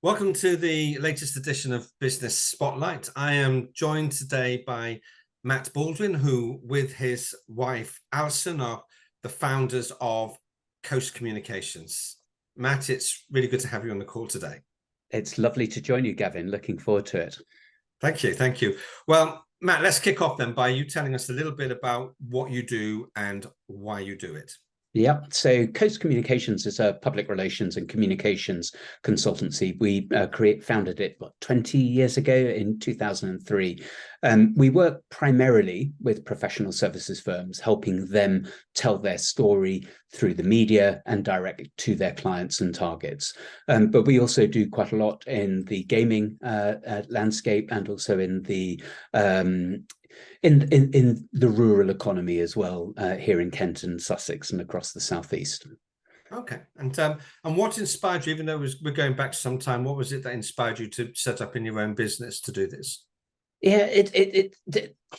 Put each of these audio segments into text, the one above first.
Welcome to the latest edition of Business Spotlight. I am joined today by Matt Baldwin, who, with his wife Alison, are the founders of Coast Communications. Matt, it's really good to have you on the call today. It's lovely to join you, Gavin. Looking forward to it. Thank you. Thank you. Well, Matt, let's kick off then by you telling us a little bit about what you do and why you do it. Yeah, so Coast Communications is a public relations and communications consultancy. We founded it 20 years ago in 2003. We work primarily with professional services firms, helping them tell their story through the media and direct to their clients and targets. But we also do quite a lot in the gaming landscape and also in the in the rural economy as well, here in Kent and Sussex and across the southeast. Okay, and what inspired you? Even though we're going back to some time, what was it that inspired you to set up in your own business to do this? Yeah,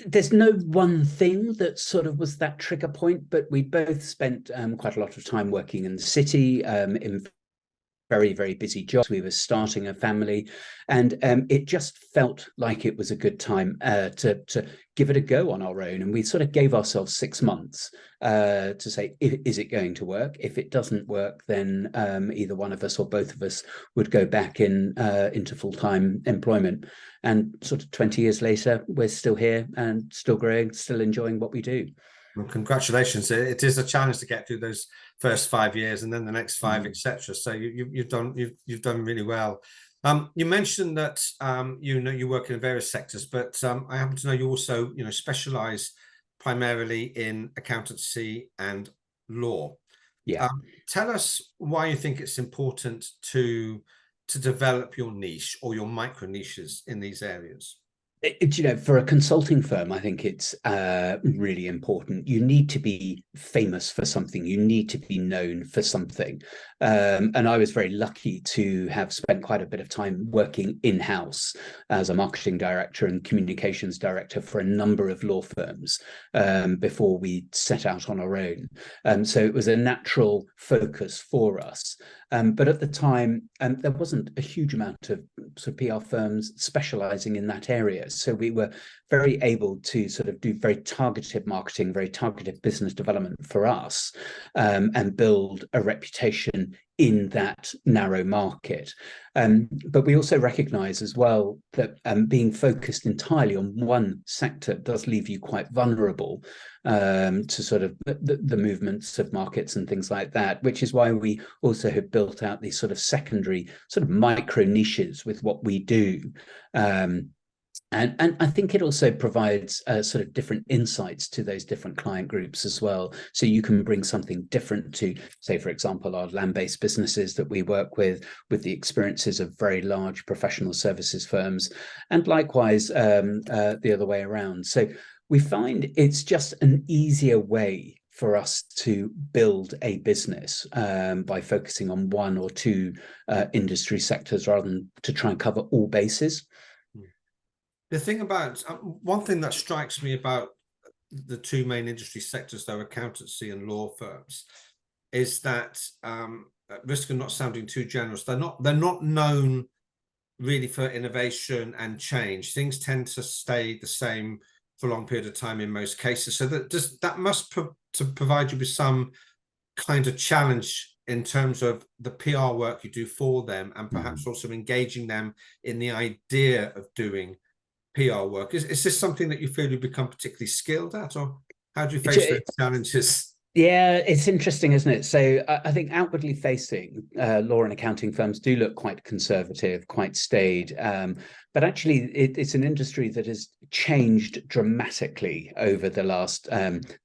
there's no one thing that sort of was that trigger point, but we both spent quite a lot of time working in the city, in very, very busy jobs. We were starting a family, and it just felt like it was a good time to give it a go on our own. And we sort of gave ourselves 6 months to say, is it going to work? If it doesn't work, then either one of us or both of us would go back into full-time employment. And sort of 20 years later, we're still here and still growing, still enjoying what we do. Well, congratulations! It is a challenge to get through those first 5 years and then the next five, etc. So you've done really well. You mentioned that you work in various sectors, but I happen to know you also specialize primarily in accountancy and law. Yeah. Tell us why you think it's important to develop your niche or your micro niches in these areas. For a consulting firm, I think it's really important. You need to be famous for something. You need to be known for something. And I was very lucky to have spent quite a bit of time working in-house as a marketing director and communications director for a number of law firms before we set out on our own. So it was a natural focus for us. But at the time, there wasn't a huge amount of sort of PR firms specializing in that area. So we were very able to sort of do very targeted marketing, very targeted business development for us, and build a reputation in that narrow market. But we also recognize as well that being focused entirely on one sector does leave you quite vulnerable to sort of the movements of markets and things like that, which is why we also have built out these sort of secondary sort of micro niches with what we do. And I think it also provides sort of different insights to those different client groups as well. So you can bring something different to, say, for example, our land-based businesses that we work with the experiences of very large professional services firms, and likewise the other way around. So we find it's just an easier way for us to build a business by focusing on one or two industry sectors rather than to try and cover all bases. The thing about one thing that strikes me about the two main industry sectors, though, accountancy and law firms, is that at risk of not sounding too generous, they're not known really for innovation and change. Things tend to stay the same for a long period of time in most cases. So that must provide you with some kind of challenge in terms of the PR work you do for them, and perhaps also engaging them in the idea of doing PR work. Is this something that you feel you become particularly skilled at, or how do you face those challenges? Yeah, it's interesting, isn't it? So I think outwardly facing, law and accounting firms do look quite conservative, quite staid. But actually, it's an industry that has changed dramatically over the last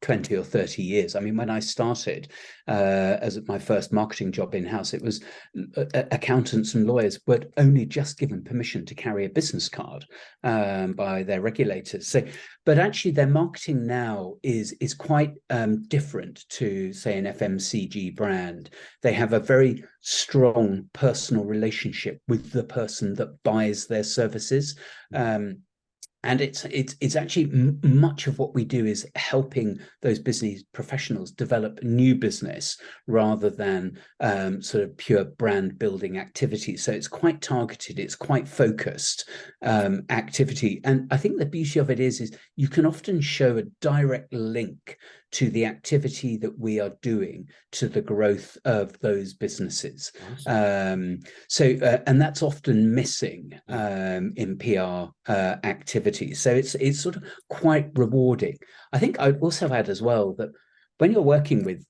20 or 30 years. I mean, when I started as my first marketing job in-house, it was accountants and lawyers were only just given permission to carry a business card by their regulators. So, but actually, their marketing now is quite different to, say, an FMCG brand. They have a very strong personal relationship with the person that buys their services. And it's actually much of what we do is helping those business professionals develop new business rather than sort of pure brand building activity. So it's quite targeted, it's quite focused activity. And I think the beauty of it is you can often show a direct link to the activity that we are doing to the growth of those businesses. And that's often missing in PR activities. So it's sort of quite rewarding. I think I'd also add as well that when you're working with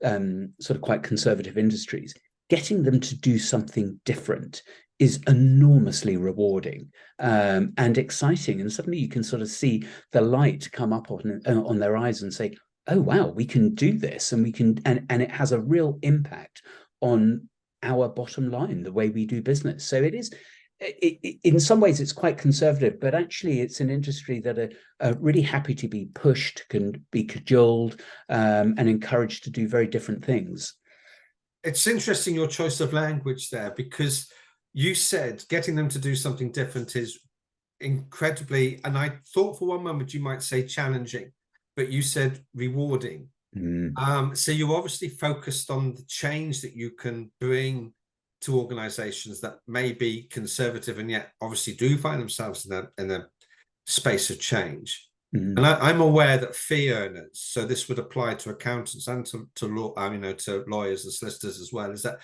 sort of quite conservative industries, getting them to do something different is enormously rewarding and exciting. And suddenly you can sort of see the light come up on their eyes and say, oh, wow, we can do this, and we can, and it has a real impact on our bottom line, the way we do business. So it is, in some ways, it's quite conservative, but actually it's an industry that are really happy to be pushed, can be cajoled, and encouraged to do very different things. It's interesting your choice of language there, because you said getting them to do something different is incredibly, and I thought for one moment you might say challenging, but you said rewarding. So you obviously focused on the change that you can bring to organizations that may be conservative and yet obviously do find themselves in a space of change. And I'm aware that fee earners, so this would apply to accountants and to law, to lawyers and solicitors as well, is that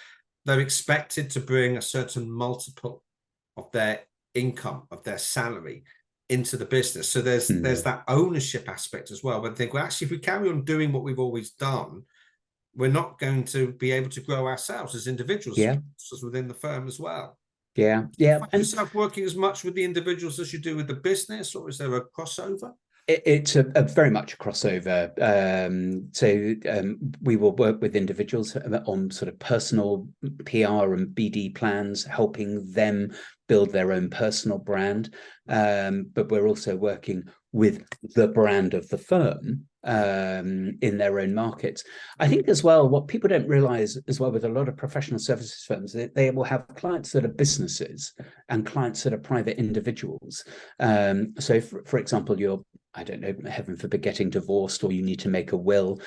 they're expected to bring a certain multiple of their income, of their salary, into the business. So there's that ownership aspect as well, where they think, well, actually, if we carry on doing what we've always done, we're not going to be able to grow ourselves as individuals, as within the firm as well. Yeah. Do you find yourself working as much with the individuals as you do with the business, or is there a crossover? It's a very much a crossover. We will work with individuals on sort of personal PR and BD plans, helping them build their own personal brand. But we're also working with the brand of the firm in their own markets. I think as well, what people don't realize as well with a lot of professional services firms, they will have clients that are businesses and clients that are private individuals. So for example, I don't know, heaven forbid, getting divorced, or you need to make a will,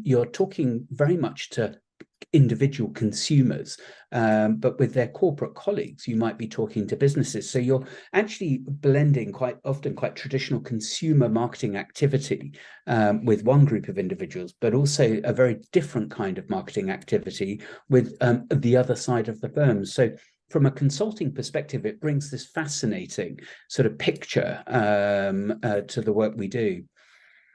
you're talking very much to individual consumers, but with their corporate colleagues, you might be talking to businesses. So you're actually blending quite often quite traditional consumer marketing activity with one group of individuals, but also a very different kind of marketing activity with the other side of the firm. So from a consulting perspective, it brings this fascinating sort of picture to the work we do.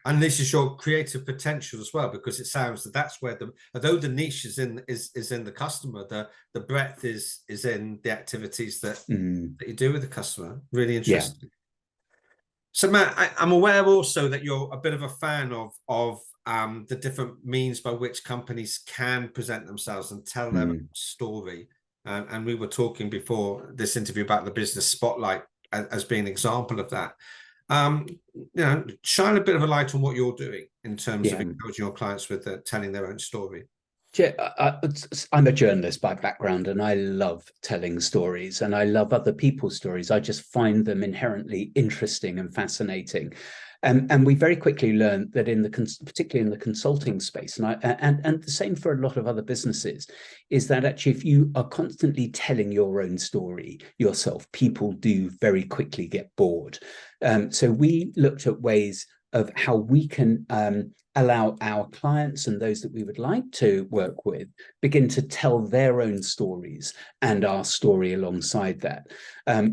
And this is your creative potential as well, because it sounds that's where although the niche is in the customer, the breadth is in the activities that you do with the customer. Really interesting. Yeah. So Matt, I'm aware also that you're a bit of a fan of the different means by which companies can present themselves and tell their story. And we were talking before this interview about the business spotlight as being an example of that. Shine a bit of a light on what you're doing in terms of encouraging your clients with telling their own story. Yeah, I'm a journalist by background, and I love telling stories, and I love other people's stories. I just find them inherently interesting and fascinating. And we very quickly learned that particularly in the consulting space, and the same for a lot of other businesses, is that actually if you are constantly telling your own story yourself, people do very quickly get bored. So we looked at ways of how we can allow our clients and those that we would like to work with begin to tell their own stories and our story alongside that.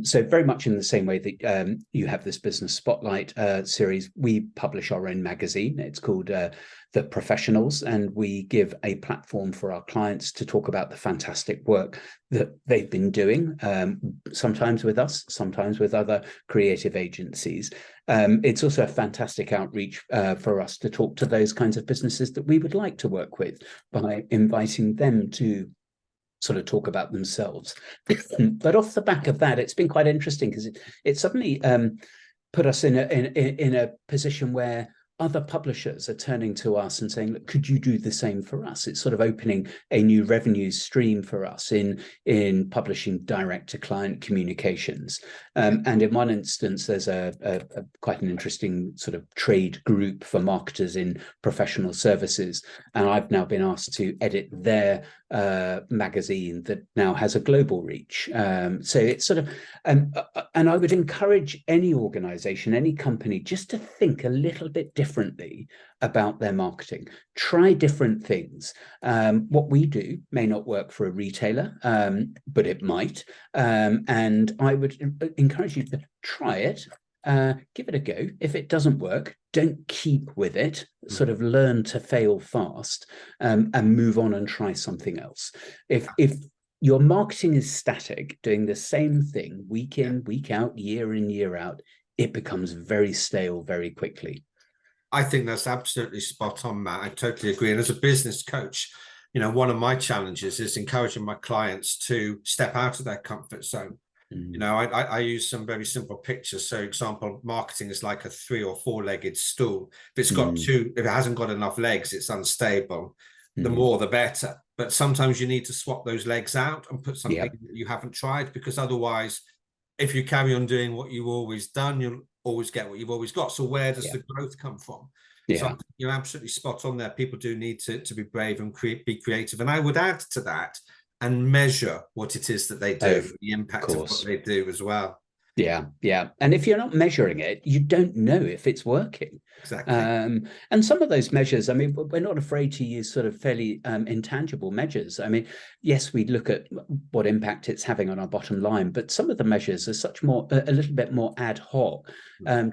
So very much in the same way that you have this business spotlight series, we publish our own magazine. It's called The Professionals, and we give a platform for our clients to talk about the fantastic work that they've been doing, sometimes with us, sometimes with other creative agencies. It's also a fantastic outreach for us to talk to those kinds of businesses that we would like to work with by inviting them to sort of talk about themselves. But off the back of that, it's been quite interesting because it suddenly put us in a position where other publishers are turning to us and saying, look, could you do the same for us? It's sort of opening a new revenue stream for us in publishing direct to client communications. And in one instance, there's a quite an interesting sort of trade group for marketers in professional services. And I've now been asked to edit their magazine that now has a global reach. So it's sort of, and I would encourage any organization, any company, just to think a little bit differently about their marketing. Try different things. What we do may not work for a retailer, but it might. And I would encourage you to try it. Give it a go. If it doesn't work, don't keep with it. Sort of learn to fail fast, and move on and try something else. If your marketing is static, doing the same thing week in, week out, year in, year out, it becomes very stale very quickly. I think that's absolutely spot on, Matt. I totally agree. And as a business coach, you know, one of my challenges is encouraging my clients to step out of their comfort zone. You know, I use some very simple pictures. So, example, marketing is like a 3 or 4-legged stool. If it's got if it hasn't got enough legs, it's unstable. The more, the better. But sometimes you need to swap those legs out and put something that you haven't tried, because otherwise, if you carry on doing what you've always done, you'll always get what you've always got. So where does the growth come from? So you're absolutely spot on there. People do need to be brave and be creative. And I would add to that, and measure what it is that they do, the impact of what they do as well. Yeah. And if you're not measuring it, you don't know if it's working. Exactly. And some of those measures, I mean, we're not afraid to use sort of fairly intangible measures. I mean, yes, we look at what impact it's having on our bottom line, but some of the measures are a little bit more ad hoc,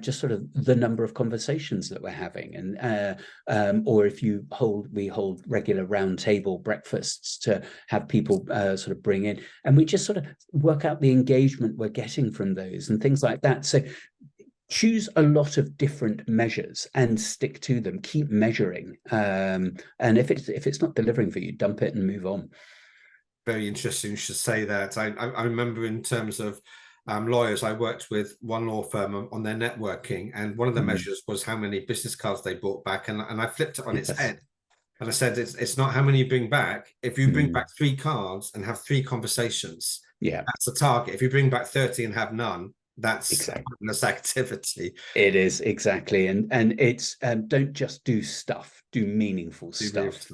just sort of the number of conversations that we're having. And or if we hold regular round table breakfasts to have people sort of bring in, and we just sort of work out the engagement we're getting from those and things like that. So choose a lot of different measures and stick to them. Keep measuring, and if it's not delivering for you, dump it and move on. Very interesting you should say that. I remember in terms of lawyers, I worked with one law firm on their networking, and one of the measures was how many business cards they brought back, and I flipped it on its head. And I said, it's not how many you bring back. If you bring back 3 cards and have 3 conversations, that's a target. If you bring back 30 and have none, that's pointless activity. It is, exactly. And it's don't just do stuff, do meaningful stuff.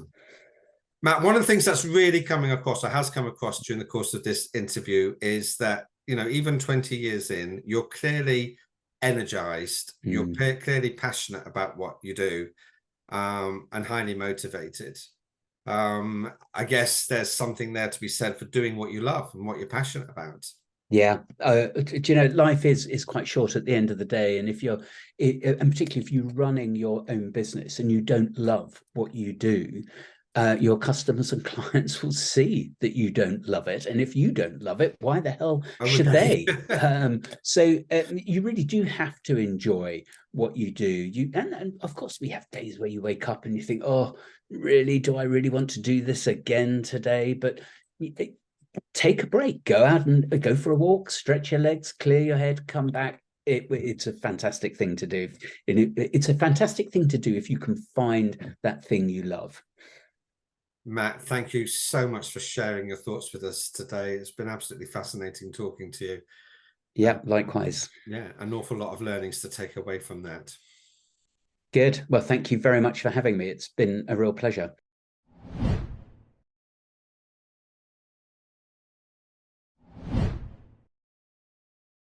Matt, one of the things that's really coming across, or has come across during the course of this interview, is that, you know, even 20 years in, you're clearly energized, you're clearly passionate about what you do, and highly motivated. I guess there's something there to be said for doing what you love and what you're passionate about. Yeah, do you know, life is quite short at the end of the day, and and particularly if you're running your own business and you don't love what you do, your customers and clients will see that you don't love it, and if you don't love it, why the hell should they? So you really do have to enjoy what you do. And of course, we have days where you wake up and you think, oh, really, do I really want to do this again today? But take a break, go out and go for a walk, stretch your legs, clear your head, come back. It's a fantastic thing to do. It's a fantastic thing to do if you can find that thing you love. Matt, thank you so much for sharing your thoughts with us today. It's been absolutely fascinating talking to you. Yeah, likewise. Yeah, an awful lot of learnings to take away from that. Good. Well, thank you very much for having me. It's been a real pleasure.